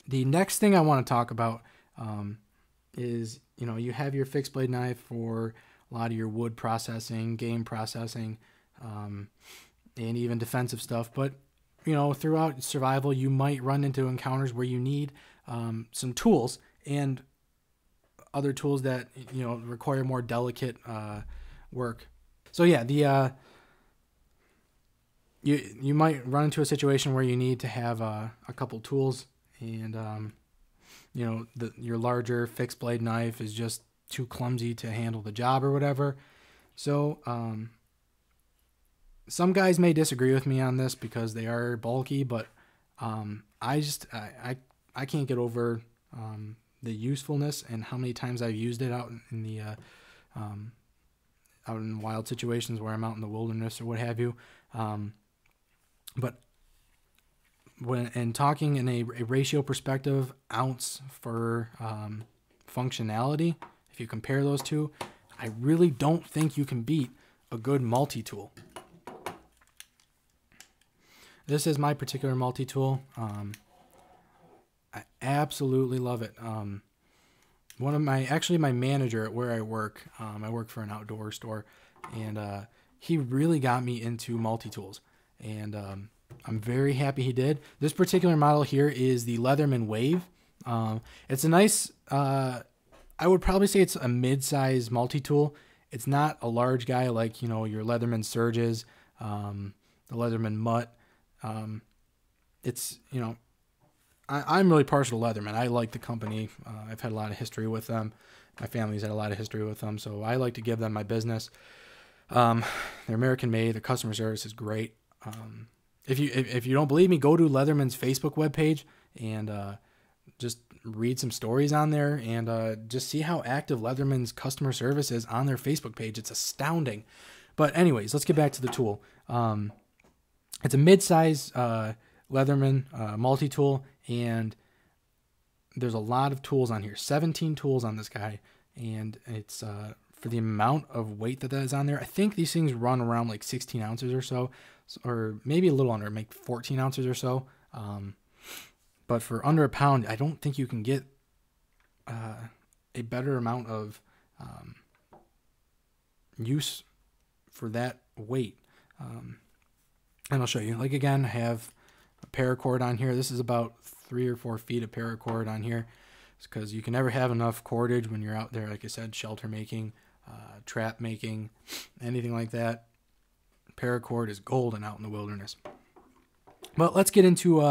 The next thing I want to talk about is, you have your fixed blade knife for a lot of your wood processing, game processing, and even defensive stuff. But, throughout survival, you might run into encounters where you need some tools and other tools that, require more delicate work. So yeah, you might run into a situation where you need to have a couple tools, and your larger fixed blade knife is just too clumsy to handle the job or whatever. So some guys may disagree with me on this because they are bulky, but I can't get over the usefulness and how many times I've used it out in the out in wild situations where I'm out in the wilderness or what have you. But when talking in a ratio perspective, ounce for functionality, if you compare those two, I really don't think you can beat a good multi-tool. This is my particular multi-tool. I absolutely love it. My manager at where I work for an outdoor store, and he really got me into multi-tools, and I'm very happy he did. This particular model here is the Leatherman Wave. It's a nice, I would probably say it's a mid-size multi-tool. It's not a large guy like, your Leatherman Surges, the Leatherman Mutt. It's, I'm really partial to Leatherman. I like the company. I've had a lot of history with them. My family's had a lot of history with them, so I like to give them my business. They're American made. The customer service is great. If you don't believe me, go to Leatherman's Facebook webpage and just read some stories on there, and just see how active Leatherman's customer service is on their Facebook page. It's astounding. But anyways, let's get back to the tool. It's a mid-size Leatherman multi-tool, and there's a lot of tools on here. 17 tools on this guy, and it's for the amount of weight that is on there. I think these things run around like 16 ounces or so, or maybe a little under, make 14 ounces or so. But for under a pound, I don't think you can get a better amount of use for that weight. And I'll show you. Like, again, I have a paracord on here. This is about 3 or 4 feet of paracord on here, because you can never have enough cordage when you're out there, like I said, shelter making, trap making, anything like that. Paracord is golden out in the wilderness. But let's get into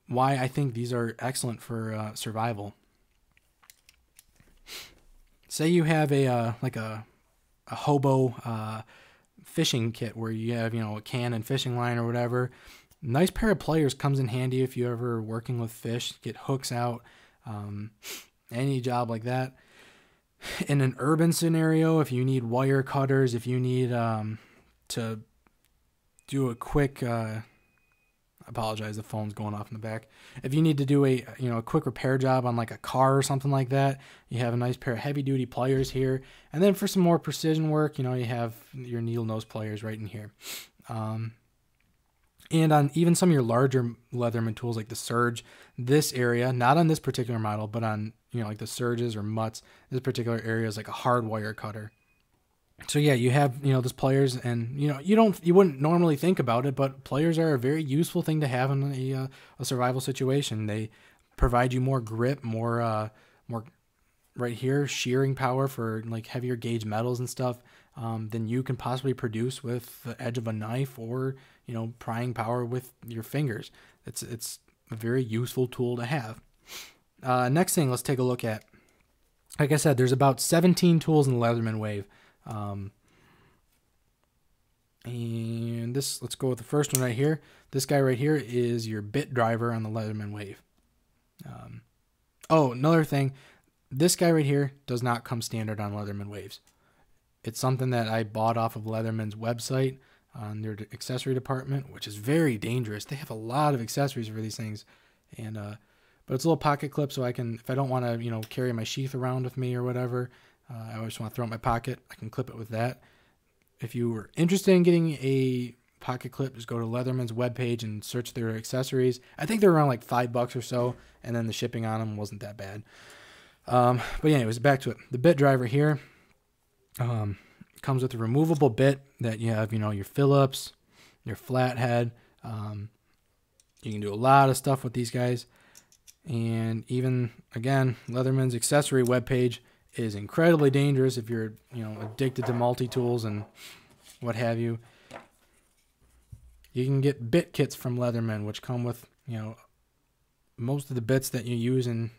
why I think these are excellent for survival. Say you have a hobo fishing kit where you have, a can and fishing line or whatever. Nice pair of pliers comes in handy if you're ever working with fish, get hooks out, any job like that. In an urban scenario, if you need wire cutters, if you need to do a quick, apologize, the phone's going off in the back. If you need to do a quick repair job on like a car or something like that, you have a nice pair of heavy duty pliers here. And then for some more precision work, you have your needle nose pliers right in here. And on even some of your larger Leatherman tools like the Surge, this area, not on this particular model, but on, like the Surges or Mutts, this particular area is like a hard wire cutter. So yeah, you have, this pliers, and, you wouldn't normally think about it, but pliers are a very useful thing to have in a survival situation. They provide you more grip, more right here, shearing power for like heavier gauge metals and stuff, than you can possibly produce with the edge of a knife or, prying power with your fingers. It's a very useful tool to have. Next thing, let's take a look at. Like I said, there's about 17 tools in the Leatherman Wave. And let's go with the first one right here. This guy right here is your bit driver on the Leatherman Wave. Another thing, this guy right here does not come standard on Leatherman Waves. It's something that I bought off of Leatherman's website on their accessory department, which is very dangerous. They have a lot of accessories for these things, and but it's a little pocket clip, so I can, if I don't want to, carry my sheath around with me or whatever, I always want to throw it in my pocket, I can clip it with that. If you were interested in getting a pocket clip, just go to Leatherman's webpage and search their accessories. I think they're around like $5 or so, and then the shipping on them wasn't that bad. But anyways, back to it. The bit driver here comes with a removable bit that you have, your Phillips, your flathead. You can do a lot of stuff with these guys. And even, again, Leatherman's accessory webpage is incredibly dangerous if you're, addicted to multi-tools and what have you. You can get bit kits from Leatherman, which come with, most of the bits that you use in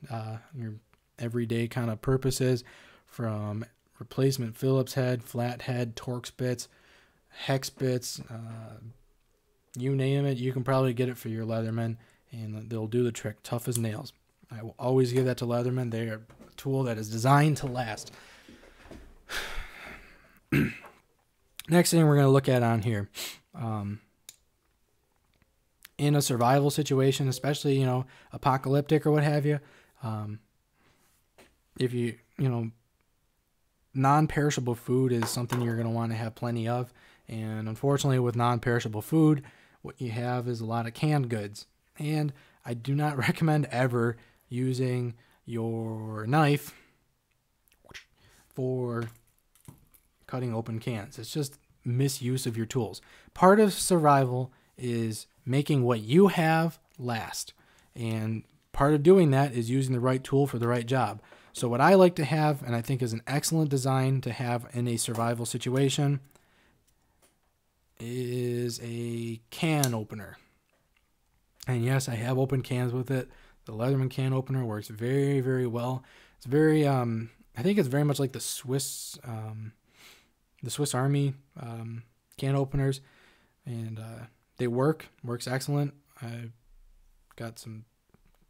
your everyday kind of purposes, from replacement Phillips head, flathead, Torx bits, hex bits, you name it, you can probably get it for your Leatherman, and they'll do the trick, tough as nails. I will always give that to Leatherman. They are a tool that is designed to last. Next thing we're going to look at on here, in a survival situation, especially, apocalyptic or what have you, if non-perishable food is something you're going to want to have plenty of. And unfortunately, with non-perishable food, what you have is a lot of canned goods. And I do not recommend ever using your knife for cutting open cans. It's just misuse of your tools. Part of survival is making what you have last. And part of doing that is using the right tool for the right job. So what I like to have, and I think is an excellent design to have in a survival situation, is a can opener. And yes, I have opened cans with it. The Leatherman can opener works very, very well. It's very, I think it's very much like the Swiss Army can openers, and they works excellent. I got some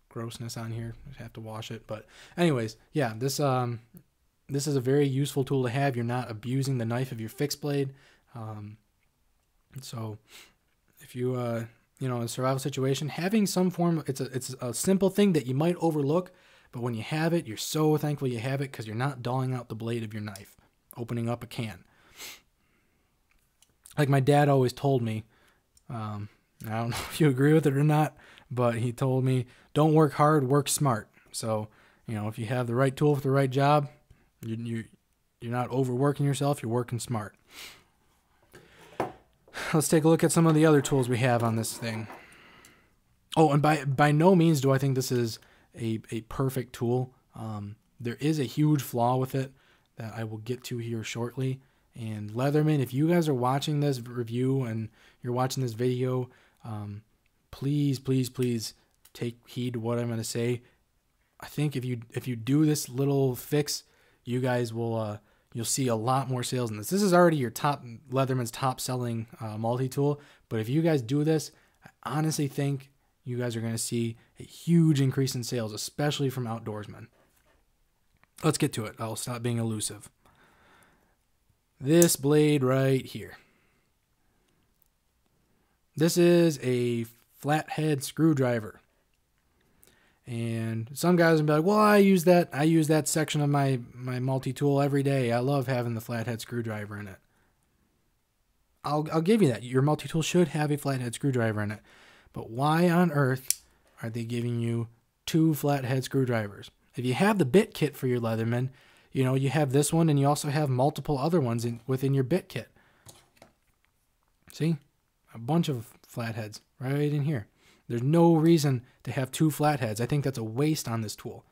grossness on here. I have to wash it, but anyways, yeah, this is a very useful tool to have. You're not abusing the knife of your fixed blade. So if you in a survival situation, having some form, it's a simple thing that you might overlook, but when you have it, you're so thankful you have it, because you're not dulling out the blade of your knife opening up a can. Like my dad always told me, I don't know if you agree with it or not, but he told me, don't work hard, work smart. So, if you have the right tool for the right job, you're not overworking yourself, you're working smart. Let's take a look at some of the other tools we have on this thing. Oh, and by no means do I think this is a perfect tool. There is a huge flaw with it that I will get to here shortly. And Leatherman, if you guys are watching this review and you're watching this video, please, please, please take heed to what I'm going to say. I think if you do this little fix, you guys will you'll see a lot more sales in this. This is already your Leatherman's top selling multi-tool, but if you guys do this, I honestly think you guys are going to see a huge increase in sales, especially from outdoorsmen. Let's get to it. I'll stop being elusive. This blade right here. This is a flathead screwdriver. And some guys will be like, well, I use that section of my multi-tool every day. I love having the flathead screwdriver in it. I'll give you that. Your multi-tool should have a flathead screwdriver in it. But why on earth are they giving you 2 flathead screwdrivers? If you have the bit kit for your Leatherman, you have this one, and you also have multiple other ones within your bit kit. See? A bunch of flatheads right in here. There's no reason to have 2 flatheads. I think that's a waste on this tool.